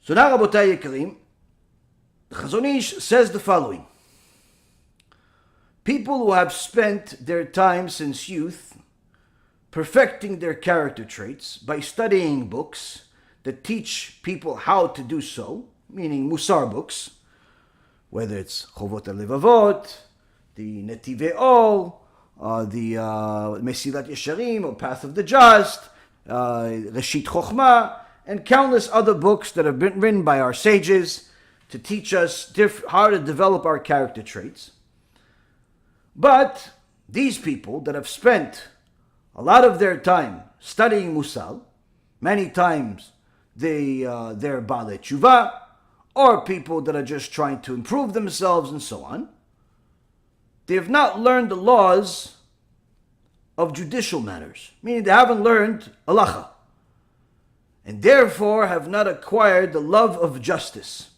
So now, Rabotai Yekarim, the Chazon Ish says the following. People who have spent their time since youth perfecting their character traits by studying books that teach people how to do so, meaning Mussar books, whether it's Chovot HaLevavot, the Netivei Or, the Mesilat Yesharim, or Path of the Just, Reshit Chochmah, and countless other books that have been written by our sages to teach us how to develop our character traits. But these people that have spent a lot of their time studying Mussar, many times they're Baalei Tshuva, or people that are just trying to improve themselves and so on, they have not learned the laws of judicial matters, meaning they haven't learned Halacha, and therefore have not acquired the love of justice.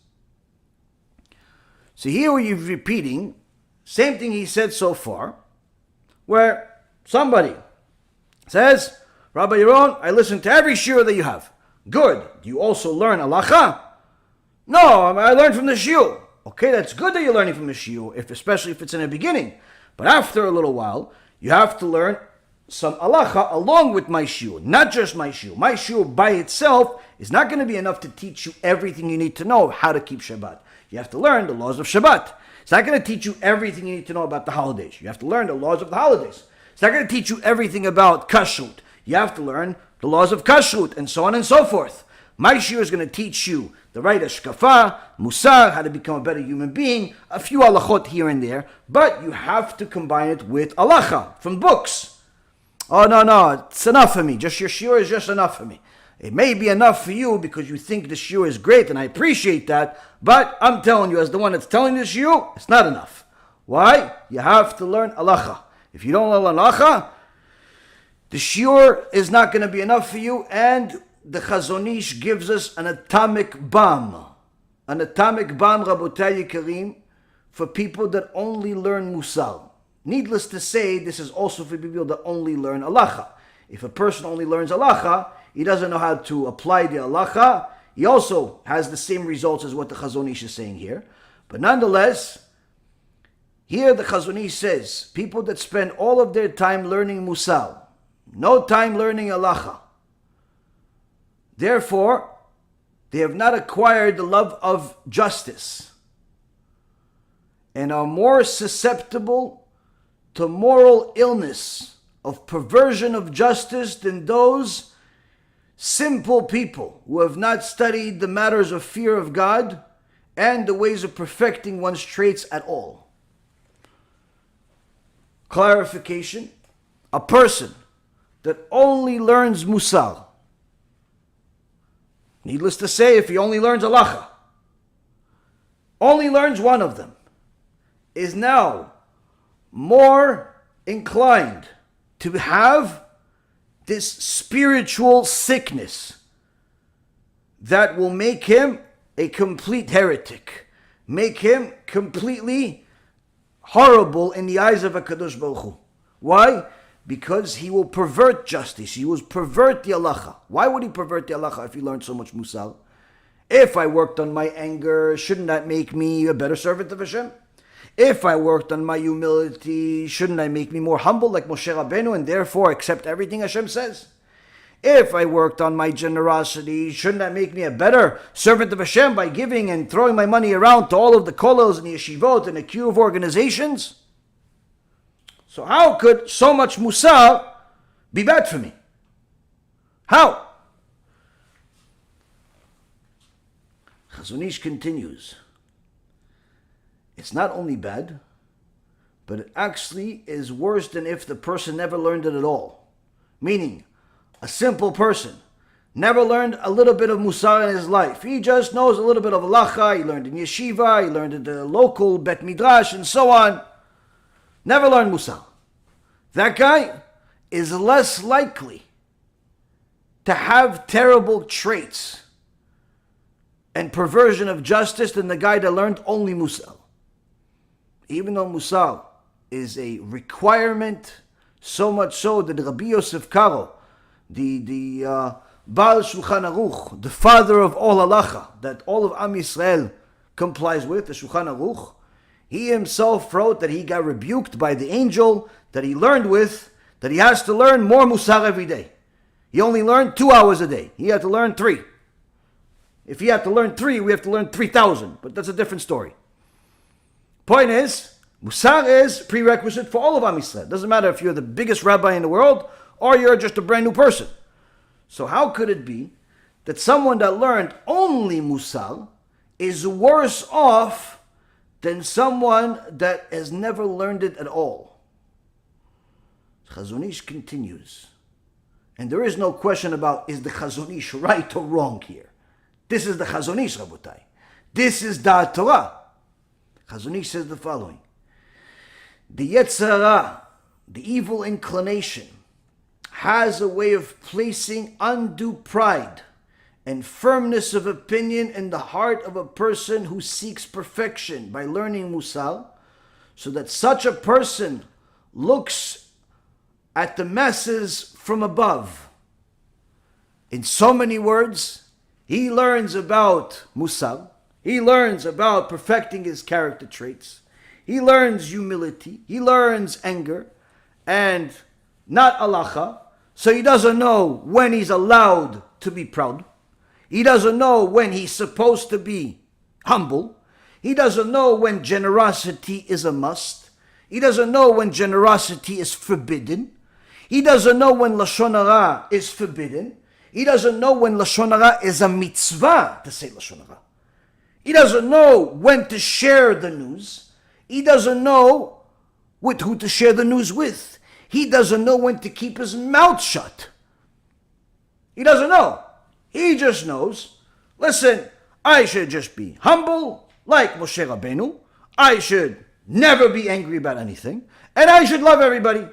So here we're repeating same thing he said so far, where somebody says, Rabbi Yaron, I listen to every shiur that you have. Good. Do you also learn Halacha? No, I learned from the shiur. Okay, that's good that you're learning from the shiur, especially if it's in the beginning. But after a little while, you have to learn some Halacha along with my shiur, not just my shiur. My shiur by itself is not going to be enough to teach you everything you need to know how to keep Shabbat. You have to learn the laws of Shabbat. It's not going to teach you everything you need to know about the holidays. You have to learn the laws of the holidays. It's not going to teach you everything about kashrut. You have to learn the laws of kashrut, and so on and so forth. My shiur is going to teach you the right hashkafa, Mussar, how to become a better human being, a few halachot here and there, but you have to combine it with halacha from books. Oh, no, it's enough for me. Just your shiur is just enough for me. It may be enough for you because you think the shiur is great, and I appreciate that, but I'm telling you, as the one that's telling the shiur, it's not enough. Why? You have to learn halacha. If you don't learn halacha, the shiur is not going to be enough for you, and the Chazon Ish gives us an atomic bomb. An atomic bomb, Rabotai Yekarim, for people that only learn Mussar. Needless to say, this is also for people that only learn halacha. If a person only learns halacha, he doesn't know how to apply the halacha. He also has the same results as what the Chazon Ish is saying here. But nonetheless, here the Chazon Ish says, people that spend all of their time learning Mussar, no time learning halacha, therefore, they have not acquired the love of justice and are more susceptible to moral illness of perversion of justice than those simple people who have not studied the matters of fear of God and the ways of perfecting one's traits at all. Clarification: a person that only learns Mussar, needless to say, if he only learns halacha, only learns one of them, is now more inclined to have this spiritual sickness that will make him a complete heretic, make him completely horrible in the eyes of HaKadosh Baruch Hu. Why? Because he will pervert justice. He will pervert the halacha. Why would he pervert the halacha if he learned so much Mussar? If I worked on my anger, shouldn't that make me a better servant of Hashem? If I worked on my humility, shouldn't I make me more humble like Moshe Rabbeinu and therefore accept everything Hashem says? If I worked on my generosity, shouldn't that make me a better servant of Hashem by giving and throwing my money around to all of the kollels and the yeshivot and the kiruv organizations? So how could so much Mussar be bad for me? How? Chazon Ish continues. It's not only bad, but it actually is worse than if the person never learned it at all. Meaning, a simple person never learned a little bit of Mussar in his life. He just knows a little bit of halacha, he learned in yeshiva, he learned in the local bet midrash, and so on. Never learned Mussar. That guy is less likely to have terrible traits and perversion of justice than the guy that learned only Mussar. Even though Mussar is a requirement, so much so that Rabbi Yosef Karo, the Baal Shulchan Aruch, the father of all halacha, that all of Am Yisrael complies with, the Shulchan Aruch, he himself wrote that he got rebuked by the angel that he learned with, that he has to learn more Mussar every day. He only learned 2 hours a day. He had to learn 3. If he had to learn 3, we have to learn 3,000. But that's a different story. Point is, Mussar is prerequisite for all of Am Yisrael. It doesn't matter if you're the biggest rabbi in the world or you're just a brand new person. So how could it be that someone that learned only Mussar is worse off than someone that has never learned it at all? Chazon Ish continues. And there is no question about is the Chazon Ish right or wrong here. This is the Chazon Ish, Rabotai. This is the Torah. Chazon Ish says the following. The Yetzer Hara, the evil inclination, has a way of placing undue pride and firmness of opinion in the heart of a person who seeks perfection by learning Mussar, so that such a person looks at the masses from above. In so many words, he learns about Mussar, he learns about perfecting his character traits, he learns humility, he learns anger, and not halacha, so he doesn't know when he's allowed to be proud. He doesn't know when he's supposed to be humble. He doesn't know when generosity is a must. He doesn't know when generosity is forbidden. He doesn't know when Lashon Hara is forbidden. He doesn't know when Lashon Hara is a mitzvah to say Lashon Hara. He doesn't know when to share the news. He doesn't know with who to share the news with. He doesn't know when to keep his mouth shut. He doesn't know. He just knows, listen, I should just be humble like Moshe Rabbeinu. I should never be angry about anything. And I should love everybody.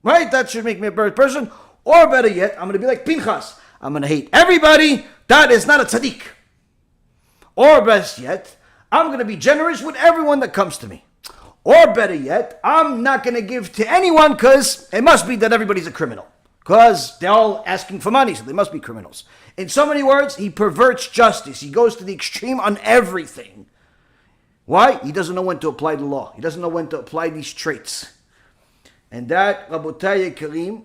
Right? That should make me a better person. Or better yet, I'm going to be like Pinchas. I'm going to hate everybody. That is not a tzaddik. Or best yet, I'm going to be generous with everyone that comes to me. Or better yet, I'm not going to give to anyone because it must be that everybody's a criminal. Because they're all asking for money, so they must be criminals. In so many words, he perverts justice. He goes to the extreme on everything. Why? He doesn't know when to apply the law. He doesn't know when to apply these traits. And that, Rabotai Karim,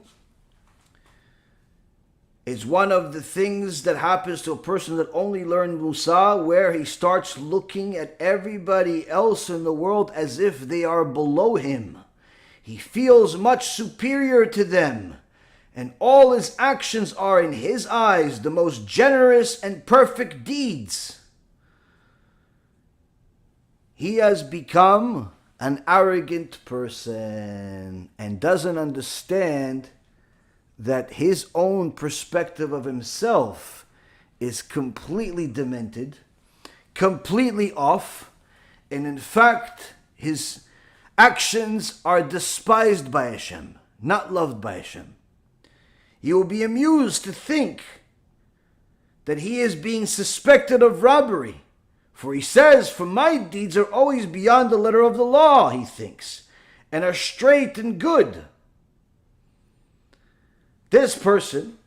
is one of the things that happens to a person that only learned Mussar, where he starts looking at everybody else in the world as if they are below him. He feels much superior to them, and all his actions are, in his eyes, the most generous and perfect deeds. He has become an arrogant person and doesn't understand that his own perspective of himself is completely demented, completely off, and in fact, his actions are despised by Hashem, not loved by Hashem. You will be amused to think that he is being suspected of robbery, for he says, for my deeds are always beyond the letter of the law, he thinks, and are straight and good. This person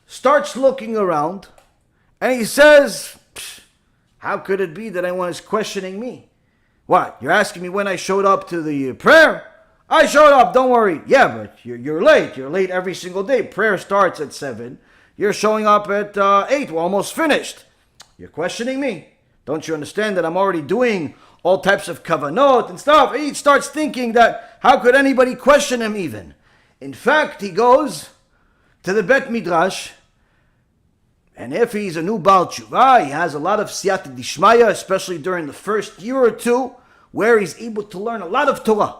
starts looking around and he says, how could it be that anyone is questioning me? What, you're asking me when I showed up to the prayer? I showed up, don't worry. Yeah, but you're late. You're late every single day. Prayer starts at 7. You're showing up at 8. We're almost finished. You're questioning me. Don't you understand that I'm already doing all types of kavanot and stuff? He starts thinking that how could anybody question him even? In fact, he goes to the Bet Midrash, and if he's a new Baal Tshuva, he has a lot of siyata dishmaya, especially during the first year or two, where he's able to learn a lot of Torah.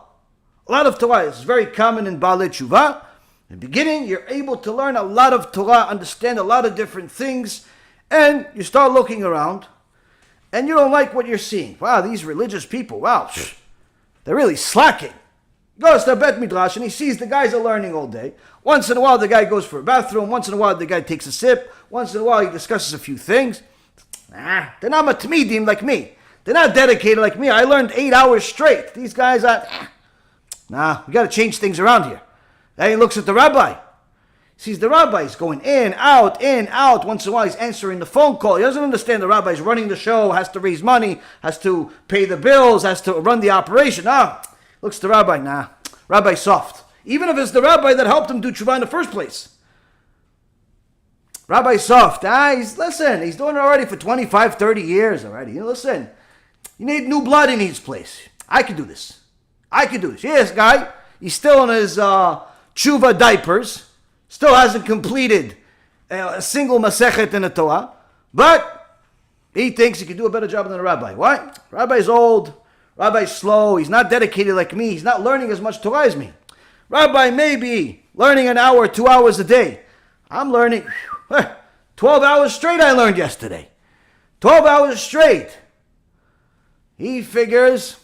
A lot of Torah is very common in Baal Tshuva. In the beginning, you're able to learn a lot of Torah, understand a lot of different things, and you start looking around, and you don't like what you're seeing. Wow, these religious people, wow, they're really slacking. He goes to a Bet Midrash and he sees the guys are learning all day. Once in a while the guy goes for a bathroom. Once in a while the guy takes a sip. Once in a while he discusses a few things. They're not matmidim like me. They're not dedicated like me. I learned 8 hours straight. These guys are, we got to change things around here. Then he looks at the rabbi. He Sees the rabbis going in, out. Once in a while, he's answering the phone call. He doesn't understand the rabbi's running the show, has to raise money, has to pay the bills, has to run the operation. Looks the rabbi, rabbi's soft. Even if it's the rabbi that helped him do tshuva in the first place. Rabbi's soft. He's doing it already for 25, 30 years already. Listen, you need new blood in his place. I can do this. Yes, guy, he's still in his tshuva diapers. Still hasn't completed a single masechet in the Torah, but he thinks he can do a better job than a rabbi. Why? Rabbi's old, rabbi's slow, he's not dedicated like me, he's not learning as much Torah as me. Rabbi may be learning an hour, 2 hours a day. I'm learning 12 hours straight I learned yesterday. 12 hours straight. He figures,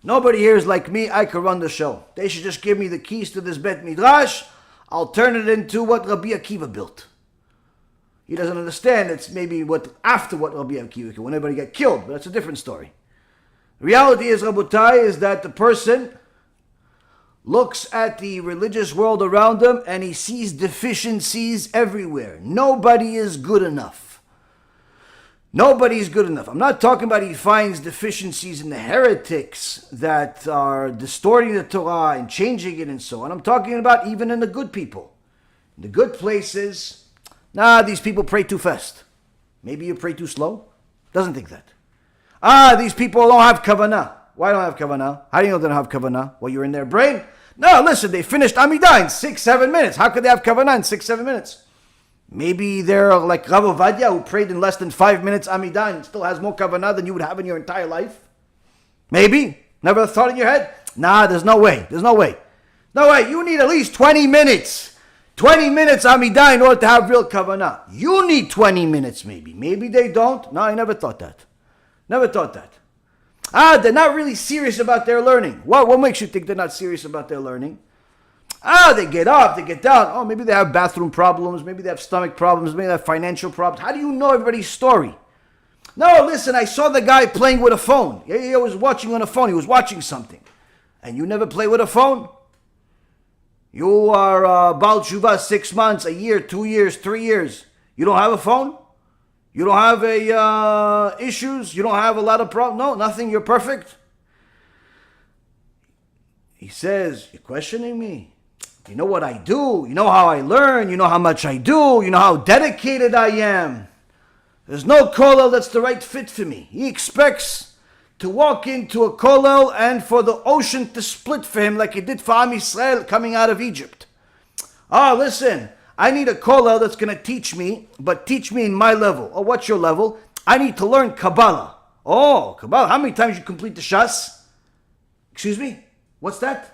nobody here is like me, I could run the show. They should just give me the keys to this Bet Midrash. I'll turn it into what Rabbi Akiva built. He doesn't understand it's maybe after what Rabbi Akiva, when everybody got killed, but that's a different story. The reality is, Rabotai, is that the person looks at the religious world around him and he sees deficiencies everywhere. Nobody is good enough. Nobody's good enough. I'm not talking about he finds deficiencies in the heretics that are distorting the Torah and changing it and so on. I'm talking about even in the good people. In the good places, these people pray too fast. Maybe you pray too slow. Doesn't think that. These people don't have kavanah. Why don't have kavanah? How do you know they don't have kavanah? Well, you're in their brain. No, listen, they finished Amidah in 6-7 minutes. How could they have kavanah in 6-7 minutes? Maybe they're like Rav Ovadia, who prayed in less than 5 minutes Amidah and still has more kavanah than you would have in your entire life. Maybe. Never thought in your head? There's no way. No way. You need at least 20 minutes. 20 minutes Amidah in order to have real kavanah. You need 20 minutes maybe. Maybe they don't. No, I never thought that. They're not really serious about their learning. What makes you think they're not serious about their learning? They get up, they get down. Maybe they have bathroom problems, maybe they have stomach problems, maybe they have financial problems. How do you know everybody's story? No, listen, I saw the guy playing with a phone. He was watching on a phone, he was watching something. And you never play with a phone? You are Baal Tshuva 6 months, a year, 2 years, 3 years. You don't have a phone? You don't have issues? You don't have a lot of problems? No, nothing, you're perfect? He says, you're questioning me? You know what I do. You know how I learn. You know how much I do. You know how dedicated I am. There's no kollel that's the right fit for me. He expects to walk into a kollel and for the ocean to split for him like it did for Am Yisrael coming out of Egypt. Listen, I need a kollel that's going to teach me, but teach me in my level. What's your level? I need to learn Kabbalah. Kabbalah. How many times you complete the Shas? Excuse me? What's that?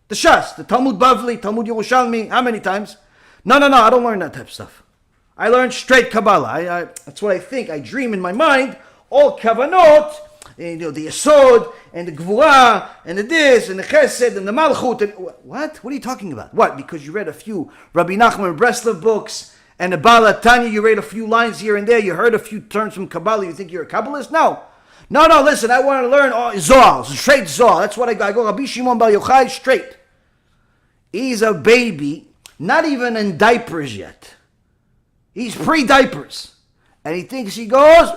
The Shas, the Talmud Bavli, Talmud Yerushalmi, how many times? No, I don't learn that type of stuff. I learn straight Kabbalah. That's what I think. I dream in my mind, all Kavanot, the Yesod, and the Gvura, and the this, and the Chesed, and the Malchut. And what? What are you talking about? What? Because you read a few Rabbi Nachman Breslev books, and the Baal Tanya, you read a few lines here and there, you heard a few terms from Kabbalah, you think you're a Kabbalist? No, listen, I want to learn Zohar, straight Zohar. That's what I go. I go Rabbi Shimon Bar Yochai, straight. He's a baby, not even in diapers yet. He's pre-diapers. And he thinks he goes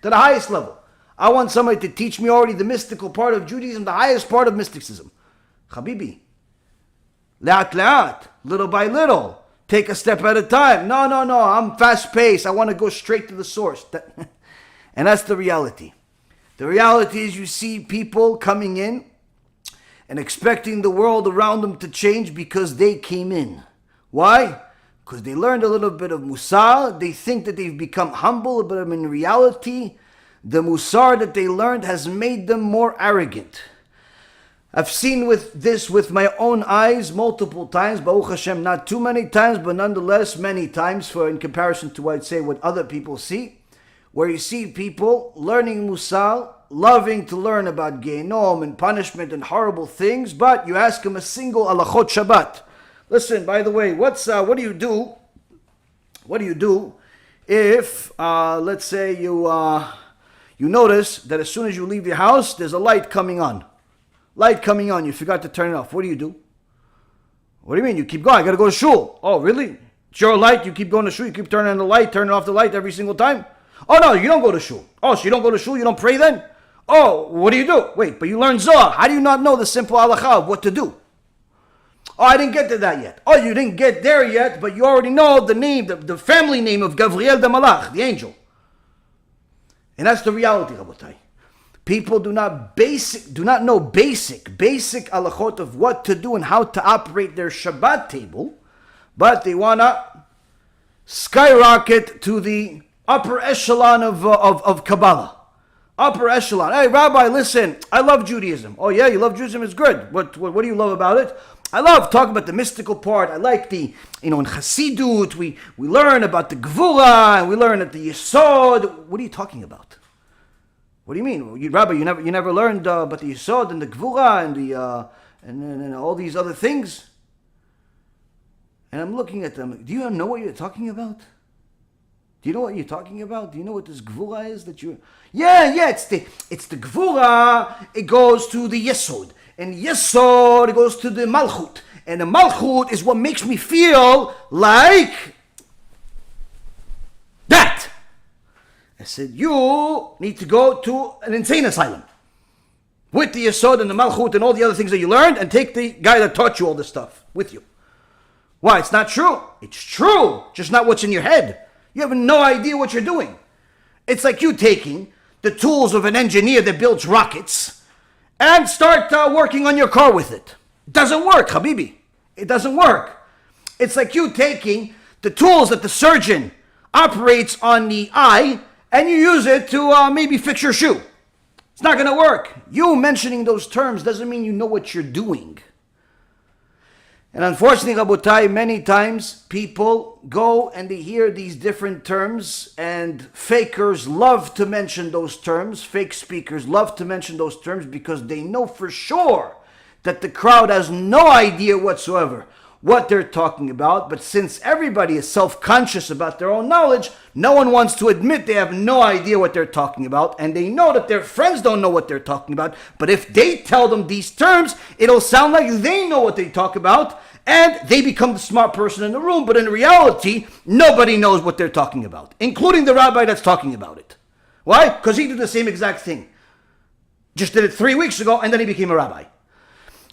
to the highest level. I want somebody to teach me already the mystical part of Judaism, the highest part of mysticism. Habibi, le'at, little by little. Take a step at a time. No, I'm fast-paced. I want to go straight to the source. And that's the reality. The reality is you see people coming in and expecting the world around them to change because they came in. Why? Because they learned a little bit of Mussar. They think that they've become humble, but in reality, the Mussar that they learned has made them more arrogant. I've seen this with my own eyes multiple times. Baruch Hashem, not too many times, but nonetheless many times in comparison to, I'd say, what other people see. Where you see people learning Mussar, loving to learn about Gehenom and punishment and horrible things, but you ask him a single halachot Shabbat. Listen, by the way, what do you do? What do you do if, let's say, you notice that as soon as you leave your house, there's a light coming on? You forgot to turn it off. What do you do? What do you mean? You keep going. I got to go to shul. Oh, really? It's your light. You keep going to shul. You keep turning on the light, turning off the light every single time. Oh, no, you don't go to shul. Oh, so you don't go to shul? You don't pray then? Oh, what do you do? Wait, but you learn Zohar. How do you not know the simple halacha of what to do? Oh, I didn't get to that yet. Oh, you didn't get there yet, but you already know the name, the family name of Gabriel the Malach, the angel. And that's the reality, Rabotai. People do not know basic halachot of what to do and how to operate their Shabbat table, but they want to skyrocket to the upper echelon of Kabbalah. Upper echelon. Hey, Rabbi, listen, I love Judaism. Oh, yeah, you love Judaism? It's good. What do you love about it? I love talking about the mystical part. I like in Chassidut, we learn about the Gvura, and we learn at the Yesod. What are you talking about? What do you mean? Rabbi, you never learned about the Yesod and the Gvura and all these other things? And I'm looking at them. Do you know what you're talking about? Do you know what you're talking about? Do you know what this Gvura is that you? Yeah. It's the Gvura. It goes to the Yesod, and Yesod it goes to the Malchut, and the Malchut is what makes me feel like that. I said you need to go to an insane asylum with the Yesod and the Malchut and all the other things that you learned, and take the guy that taught you all this stuff with you. Why? It's not true. It's true, just not what's in your head. You have no idea what you're doing. It's like you taking the tools of an engineer that builds rockets and start working on your car with it. It doesn't work, Habibi. It doesn't work. It's like you taking the tools that the surgeon operates on the eye and you use it to maybe fix your shoe. It's not going to work. You mentioning those terms doesn't mean you know what you're doing. And unfortunately, Rabotai, many times people go and they hear these different terms, and fakers love to mention those terms. Fake speakers love to mention those terms because they know for sure that the crowd has no idea whatsoever what they're talking about. But since everybody is self-conscious about their own knowledge, no one wants to admit they have no idea what they're talking about, and they know that their friends don't know what they're talking about. But if they tell them these terms, it'll sound like they know what they talk about, and they become the smart person in the room. But in reality, nobody knows what they're talking about, including the rabbi that's talking about it. Why? Because he did the same exact thing. Just did it 3 weeks ago, and then he became a rabbi.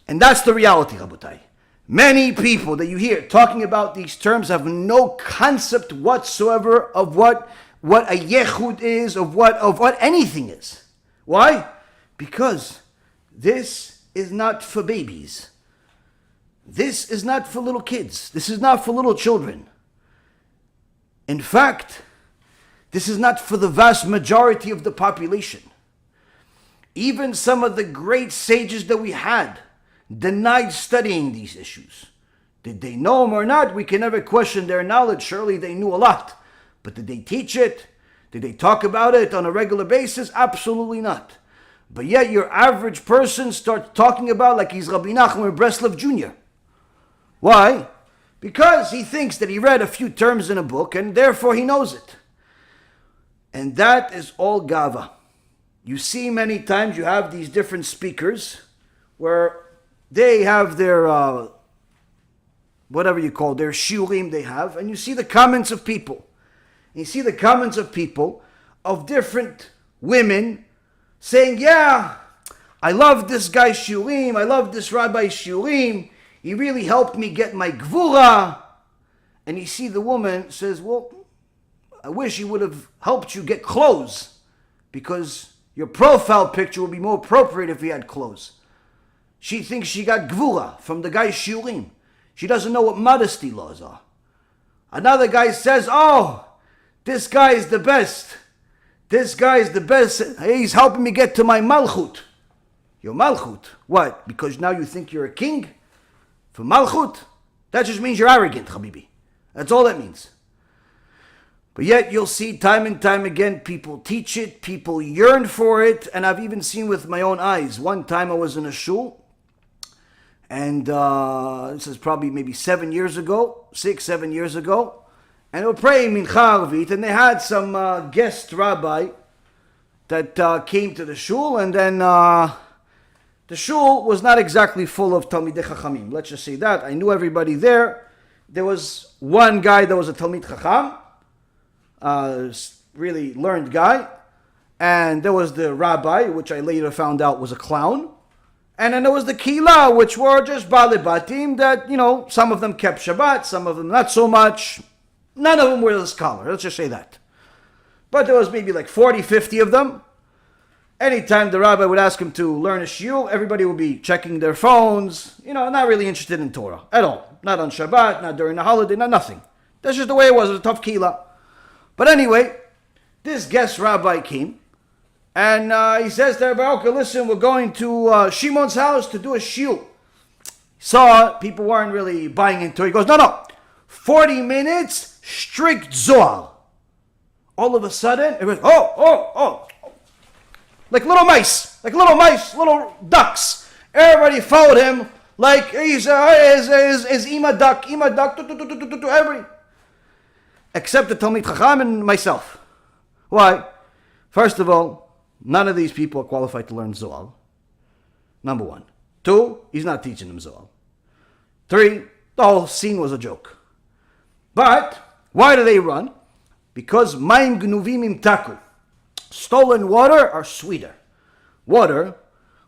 And that's the reality, Rabotai. Many people that you hear talking about these terms have no concept whatsoever of what a yechud is, of what anything is. Why? Because this is not for babies. This is not for little kids. This is not for little children. In fact, this is not for the vast majority of the population. Even some of the great sages that we had denied studying these issues. Did they know them or not? We can never question their knowledge. Surely they knew a lot. But did they teach it? Did they talk about it on a regular basis? Absolutely not. But yet your average person starts talking about like he's Rabbi Nachman Breslov Jr. Why? Because he thinks that he read a few terms in a book and therefore he knows it. And that is all gava. You see many times you have these different speakers where they have their, whatever you call, their shiurim they have, and you see the comments of people. And you see the comments of people, of different women, saying, yeah, I love this guy's shiurim, I love this rabbi's shiurim, he really helped me get my gvura. And you see the woman says, well, I wish he would have helped you get clothes, because your profile picture would be more appropriate if he had clothes. She thinks she got gvura from the guy's shiurim. She doesn't know what modesty laws are. Another guy says, oh, this guy is the best. This guy is the best. He's helping me get to my malchut. Your malchut? What? Because now you think you're a king? For malchut? That just means you're arrogant, Habibi. That's all that means. But yet you'll see time and time again, people teach it, people yearn for it, and I've even seen with my own eyes. One time I was in a shul, and this is probably maybe 7 years ago, 6-7 years ago, and they were praying Mincha Arvit, and they had some guest rabbi that came to the shul, and then the the shul was not exactly full of Talmidei Chachamim. Let's just say that. I knew everybody there. There was one guy that was a Talmid Chacham, really learned guy. And there was the rabbi, which I later found out was a clown. And then there was the Kila, which were just Balibatim that, some of them kept Shabbat, some of them not so much. None of them were the scholar, let's just say that. But there was maybe like 40, 50 of them. Anytime the rabbi would ask him to learn a shiur, everybody would be checking their phones, not really interested in Torah at all. Not on Shabbat, not during the holiday, not nothing. That's just the way it was a tough Kila. But anyway, this guest rabbi came. And he says to everybody, okay, listen, we're going to Shimon's house to do a shiur. Saw people weren't really buying into it. He goes, no, 40 minutes, strict Zohar. All of a sudden, it was, oh. Like little mice, little ducks. Everybody followed him like he's Ima duck, everybody. Except the Talmid Chacham and myself. Why? First of all, none of these people are qualified to learn Zohar. Number one. 2, he's not teaching them Zohar. 3, the whole scene was a joke. But why do they run? Because Mayim Gnuvim Im Taku. Stolen water are sweeter. Water,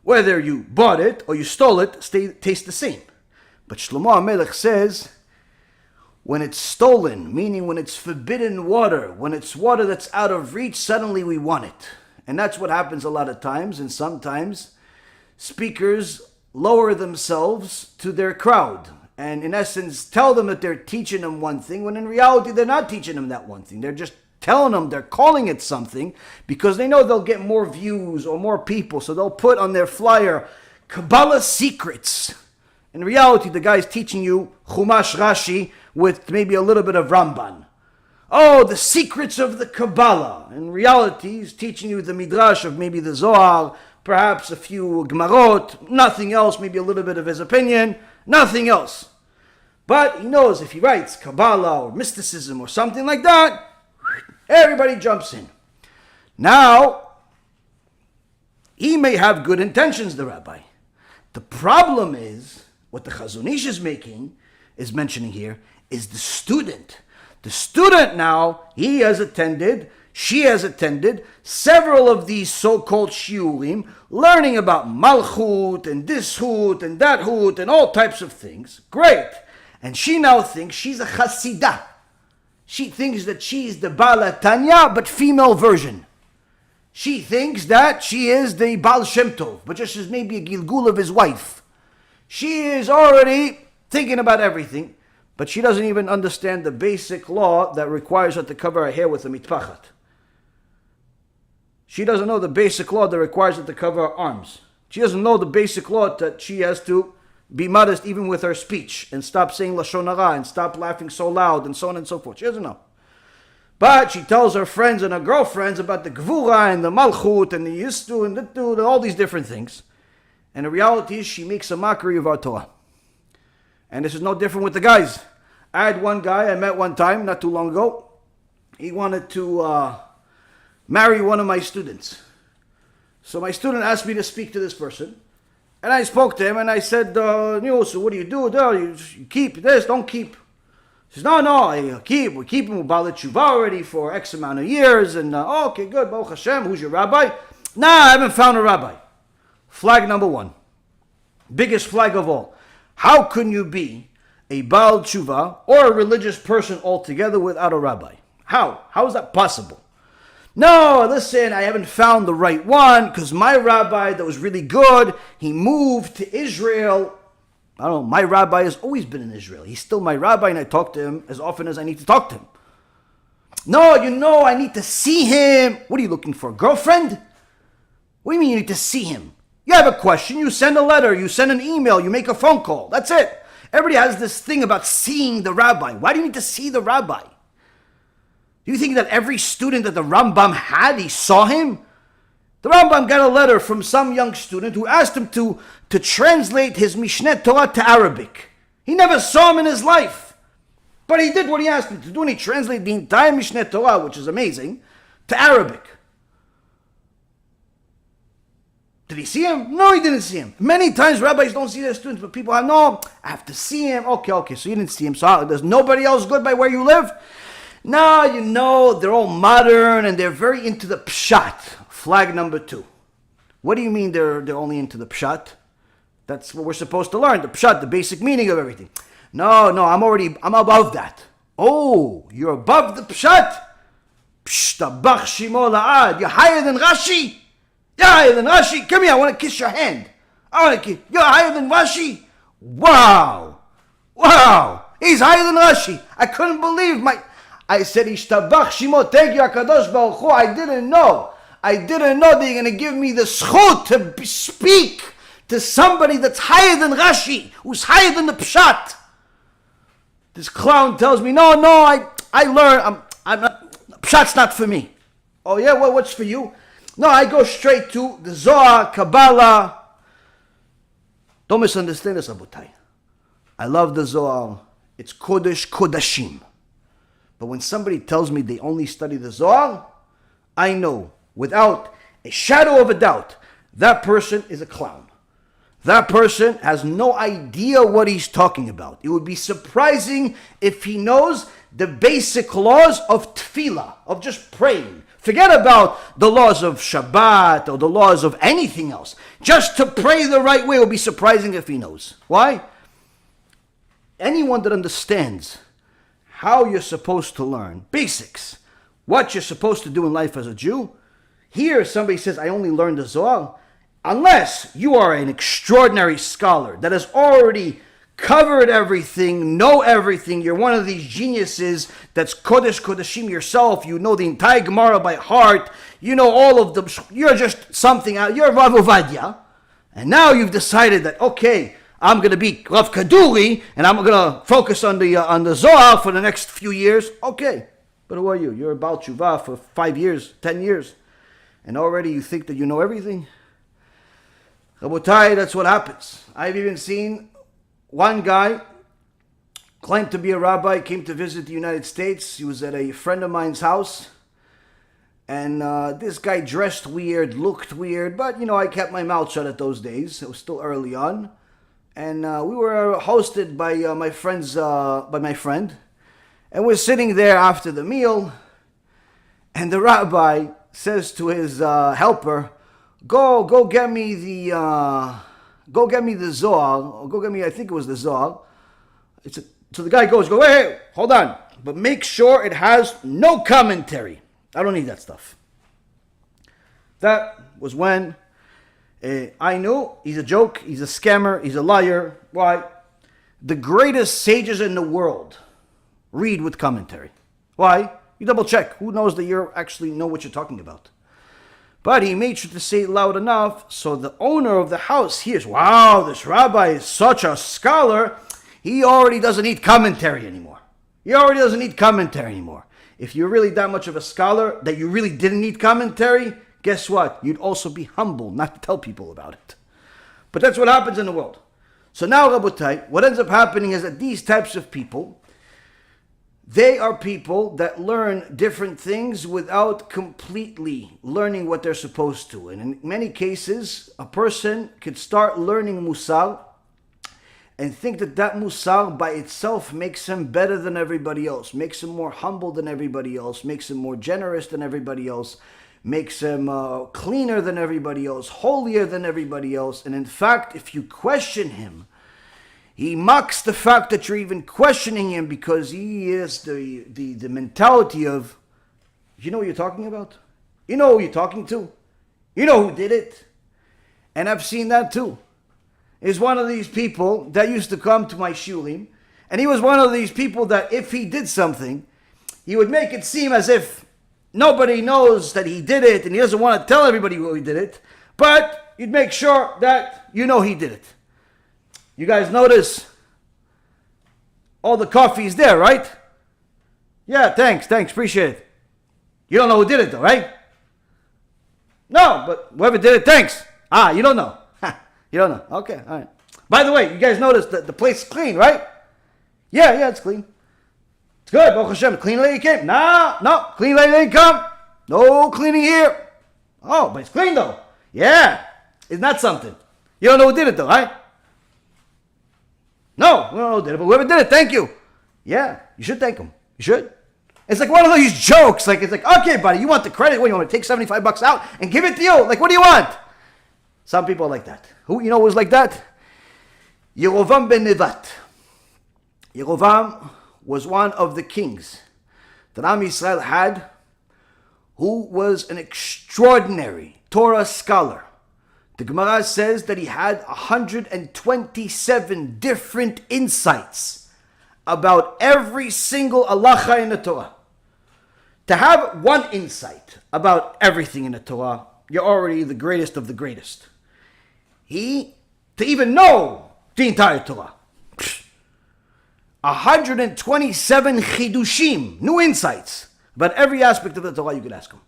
whether you bought it or you stole it, tastes the same. But Shlomo HaMelech says, when it's stolen, meaning when it's forbidden water, when it's water that's out of reach, suddenly we want it. And that's what happens a lot of times, and sometimes speakers lower themselves to their crowd and in essence tell them that they're teaching them one thing, when in reality they're not teaching them that one thing. They're just telling them, they're calling it something because they know they'll get more views or more people, so they'll put on their flyer, Kabbalah secrets. In reality, the guy's teaching you Chumash Rashi with maybe a little bit of Ramban. Oh, the secrets of the Kabbalah. In reality, he's teaching you the Midrash of maybe the Zohar, perhaps a few Gemarot, nothing else, maybe a little bit of his opinion, nothing else. But he knows if he writes Kabbalah or mysticism or something like that, everybody jumps in. Now, he may have good intentions, the rabbi. The problem is, what the Chazon Ish is mentioning here, is the student. The student now, he has attended, she has attended several of these so-called shiurim, learning about malchut and this hut and that hut and all types of things. Great. And she now thinks she's a chasidah. She thinks that she is the Bala Tanya, but female version. She thinks that she is the Baal Shem Tov, but just as maybe a Gilgul of his wife. She is already thinking about everything, but she doesn't even understand the basic law that requires her to cover her hair with a mitpachat. She doesn't know the basic law that requires her to cover her arms. She doesn't know the basic law that she has to be modest even with her speech and stop saying Lashon Hara and stop laughing so loud and so on and so forth. She doesn't know. But she tells her friends and her girlfriends about the Gvura and the Malchut and the Yistu and the all these different things. And the reality is she makes a mockery of our Torah. And this is no different with the guys. I had one guy I met one time, not too long ago. He wanted to marry one of my students. So my student asked me to speak to this person. And I spoke to him and I said, so what do? You keep this, don't keep. He says, no, I keep. We keep him Ba'al Tshuva already for X amount of years. And okay, good, Baruch Hashem, who's your rabbi? Nah, I haven't found a rabbi. Flag number 1. Biggest flag of all. How can you be a Ba'al Tshuva or a religious person altogether without a rabbi? How? How is that possible? No, listen, I haven't found the right one because my rabbi that was really good, he moved to Israel. I don't know, my rabbi has always been in Israel. He's still my rabbi and I talk to him as often as I need to talk to him. No, I need to see him. What are you looking for, a girlfriend? What do you mean you need to see him? You have a question, you send a letter, you send an email, you make a phone call. That's it. Everybody has this thing about seeing the rabbi. Why do you need to see the rabbi? Do you think that every student that the Rambam had, he saw him? The Rambam got a letter from some young student who asked him to translate his Mishneh Torah to Arabic. He never saw him in his life. But he did what he asked him to do, and he translated the entire Mishneh Torah, which is amazing, to Arabic. Did he see him? No, he didn't see him. Many times rabbis don't see their students, but people have, no, I have to see him. Okay, so you didn't see him. So there's nobody else good by where you live? No, they're all modern and they're very into the pshat. Flag number 2. What do you mean they're only into the pshat? That's what we're supposed to learn, the pshat, the basic meaning of everything. No, I'm above that. Oh, you're above the pshat? Pshtabach shimo la'ad. You're higher than Rashi? You're higher than Rashi? Come here, I want to kiss your hand. You're higher than Rashi? Wow. He's higher than Rashi. I couldn't believe I said, Ishtabach shimo, thank you, HaKadosh Baruch Hu. I didn't know that you're going to give me the schut to speak to somebody that's higher than Rashi, who's higher than the pshat. This clown tells me, no, I learn, pshat's not for me. Oh yeah, what's for you? No, I go straight to the Zohar, Kabbalah. Don't misunderstand this, Rabotai. I love the Zohar. It's Kodesh Kodashim. But when somebody tells me they only study the Zohar, I know without a shadow of a doubt, that person is a clown. That person has no idea what he's talking about. It would be surprising if he knows the basic laws of tefillah, of just praying. Forget about the laws of Shabbat or the laws of anything else. Just to pray the right way, it would be surprising if he knows. Why? Anyone that understands how you're supposed to learn basics, what you're supposed to do in life as a Jew, here somebody says, I only learned the Zohar. Unless you are an extraordinary scholar that has already covered everything, know everything, you're one of these geniuses that's Kodesh Kodashim yourself, you know the entire Gemara by heart, you know all of them, you're just something out, you're Rav Ovadia, and now you've decided that, okay, I'm going to be Rav Kaduri, and I'm going to focus on the Zohar for the next few years. Okay, but who are you? You're a Baal Tshuva for 5 years, 10 years, and already you think that you know everything? Rabotai, that's what happens. I've even seen one guy claimed to be a rabbi, came to visit the United States. He was at a friend of mine's house. And this guy dressed weird, looked weird. But, I kept my mouth shut at those days. It was still early on. And we were hosted by my friend. And we're sitting there after the meal. And the rabbi says to his helper, Go get me the Zohar. Or go get me, I think it was the Zohar. So the guy goes, hey, hold on. But make sure it has no commentary. I don't need that stuff. That was when I knew he's a joke, he's a scammer, he's a liar. Why? The greatest sages in the world read with commentary. Why? You double check. Who knows that you actually know what you're talking about? But he made sure to say it loud enough so the owner of the house hears, wow, this rabbi is such a scholar. He already doesn't need commentary anymore. If you're really that much of a scholar that you really didn't need commentary, guess what? You'd also be humble not to tell people about it. But that's what happens in the world. So now, Rabotai, what ends up happening is that these types of people, they are people that learn different things without completely learning what they're supposed to. And in many cases, a person could start learning Mussar and think that Mussar by itself makes him better than everybody else, makes him more humble than everybody else, makes him more generous than everybody else, makes him cleaner than everybody else, holier than everybody else. And in fact, if you question him, he mocks the fact that you're even questioning him because he is the mentality of, you know what you're talking about? You know who you're talking to? You know who did it? And I've seen that too. Is one of these people that used to come to my shulim, and he was one of these people that if he did something, he would make it seem as if nobody knows that he did it, and he doesn't want to tell everybody who he did it, but you'd make sure that you know he did it. You guys notice all the coffee is there, right? Yeah, thanks, appreciate it. You don't know who did it though, right? No, but whoever did it, thanks. You don't know. You don't know. Okay, all right. By the way, you guys notice that the place is clean, right? Yeah, it's clean. It's good, Baruch Hashem. Clean lady came. No, clean lady didn't come. No cleaning here. Oh, but it's clean though. Yeah. Isn't that something? You don't know who did it though, right? No, we don't know who did it, but whoever did it, thank you. Yeah, you should thank him. You should. It's like one of those jokes. Like, it's like, okay, buddy, you want the credit? What, you want to take $75 out and give it to you? Like, what do you want? Some people are like that. Who, you know who was like that? Yerovam ben Nevat. Yerovam was one of the kings that Am Yisrael had, who was an extraordinary Torah scholar. The Gemara says that he had 127 different insights about every single halacha in the Torah. To have one insight about everything in the Torah, you're already the greatest of the greatest. To even know the entire Torah. 127 chidushim, new insights about every aspect of the Torah you could ask him.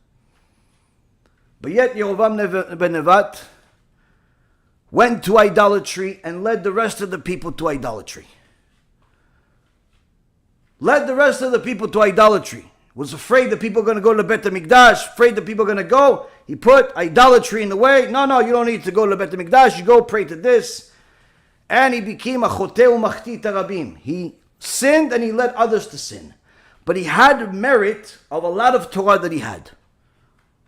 But yet Yerovam ben Nevat went to idolatry and led the rest of the people to idolatry. Led the rest of the people to idolatry. Was afraid that people are going to go to Beit HaMikdash, afraid that people are going to go. He put idolatry in the way. No, you don't need to go to Beit HaMikdash. You go pray to this. And he became a choteu machti tarabim. He sinned and he led others to sin. But he had merit of a lot of Torah that he had.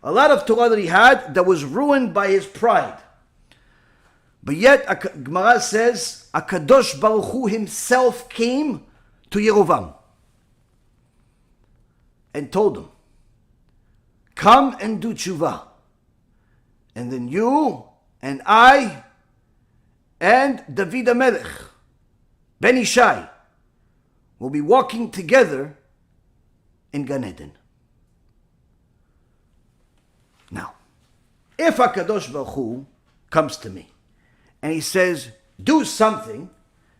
A lot of Torah that he had that was ruined by his pride. But yet, Gemara says, HaKadosh Baruch Hu himself came to Yerovam and told him, come and do tshuva. And then you and I and David HaMelech, Ben Ishai, will be walking together in Gan Eden. Now, if HaKadosh Baruch Hu comes to me and he says, do something,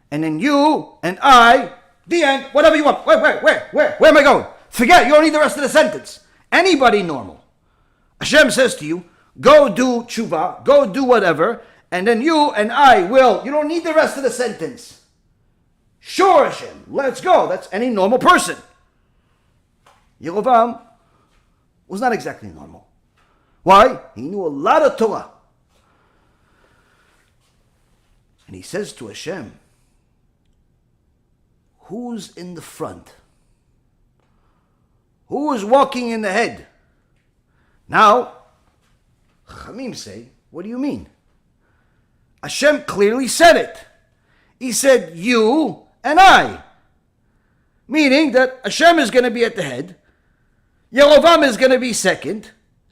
and then you and I, the end, whatever you want. Where am I going? Forget it, you don't need the rest of the sentence. Anybody normal. Hashem says to you, go do tshuva, go do whatever, and then you and I will. You don't need the rest of the sentence. Sure, Hashem, let's go. That's any normal person. Yerovam was not exactly normal. Why? He knew a lot of Torah. And he says to Hashem, who's in the front? Who is walking in the head? Now, Chamim say, what do you mean? Hashem clearly said it. He said, you and I. Meaning that Hashem is going to be at the head, Yerovam is going to be second,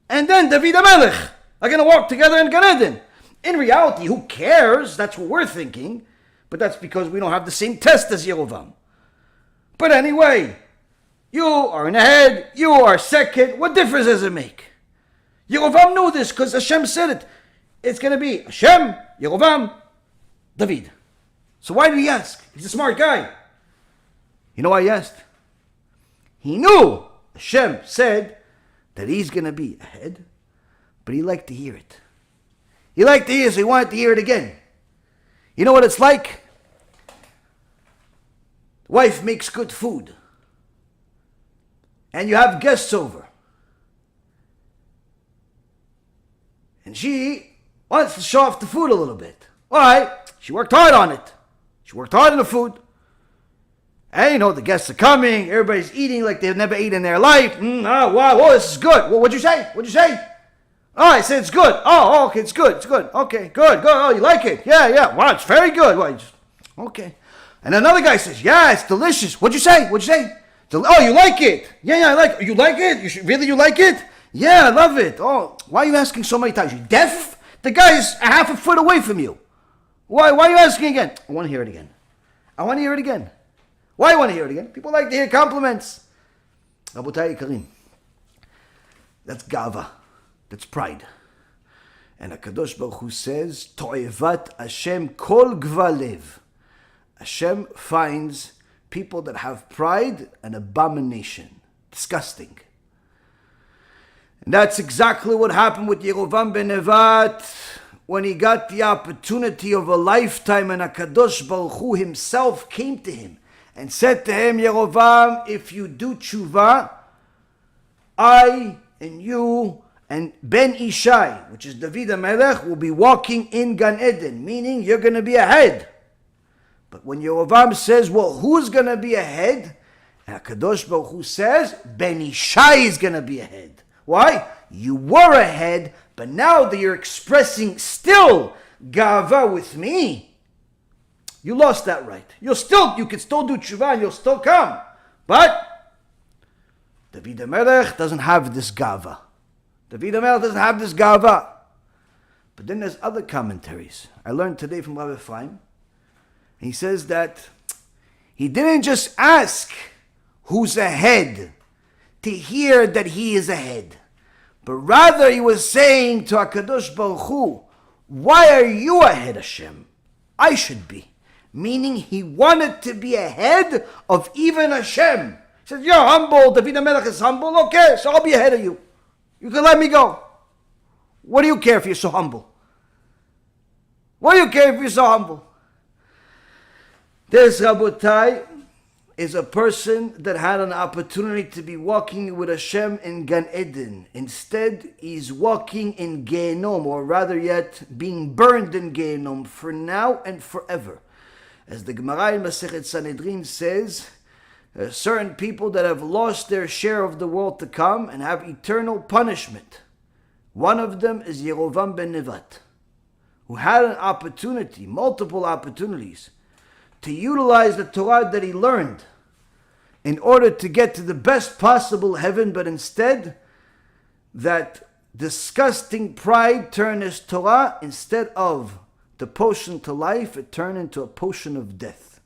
and then David HaMelech are going to walk together in Gan Eden. In reality, who cares? That's what we're thinking. But that's because we don't have the same test as Yerovam. But anyway, you are in the head, you are second. What difference does it make? Yerovam knew this because Hashem said it. It's going to be Hashem, Yerovam, David. So why did he ask? He's a smart guy. You know why he asked? He knew Hashem said that he's going to be ahead, but he liked to hear it. He liked to hear it, so he wanted to hear it again. You know what it's like? The wife makes good food, and you have guests over, and she wants to show off the food a little bit. All right, she worked hard on it. She worked hard on the food. And you know, the guests are coming, everybody's eating like they've never eaten in their life. Wow, this is good. What'd you say? Oh, I said it's good. Oh, okay, it's good. Okay, good. Oh, you like it? Yeah. Wow, it's very good. Well, okay. And another guy says, yeah, it's delicious. What'd you say? Oh, you like it? Yeah, I like it. You like it? You like it? Yeah, I love it. Oh, why are you asking so many times? You deaf? The guy's a half a foot away from you. Why are you asking again? I want to hear it again. Why do you want to hear it again? People like to hear compliments. Rabotai Karim. That's gava. That's pride. And HaKadosh Baruch Hu says, To'evat Hashem kol gvalev. Hashem finds people that have pride an abomination. Disgusting. And that's exactly what happened with Yerovam ben Nevat when he got the opportunity of a lifetime, and HaKadosh Baruch Hu himself came to him and said to him, Yerovam, if you do tshuva, I and you And Ben Ishai, which is David HaMelech, will be walking in Gan Eden, meaning you're going to be ahead. But when Yerovam says, well, who's going to be ahead? And HaKadosh Baruch Hu says, Ben Ishai is going to be ahead. Why? You were ahead, but now that you're expressing still Gava with me, you lost that right. You can still do tshuva and you'll still come. But David HaMelech doesn't have this Gava. David HaMelech doesn't have this Gava. But then there's other commentaries. I learned today from Rabbi Chaim. He says that he didn't just ask who's ahead to hear that he is ahead. But rather he was saying to HaKadosh Baruch Hu, why are you ahead, Hashem? I should be. Meaning he wanted to be ahead of even Hashem. He says, you're humble, David HaMelech is humble, okay, so I'll be ahead of you. You can let me go. What do you care if you're so humble? What do you care if you're so humble? This, Rabotai, is a person that had an opportunity to be walking with Hashem in Gan Eden. Instead, he's walking in Gehenom, or rather yet, being burned in Gehenom for now and forever. As the Gemara in Masechet Sanhedrin says, there are certain people that have lost their share of the world to come and have eternal punishment. One of them is Yerovam ben Nevat, who had an opportunity, multiple opportunities, to utilize the Torah that he learned in order to get to the best possible heaven, but instead, that disgusting pride turned his Torah, instead of the potion to life, it turned into a potion of death.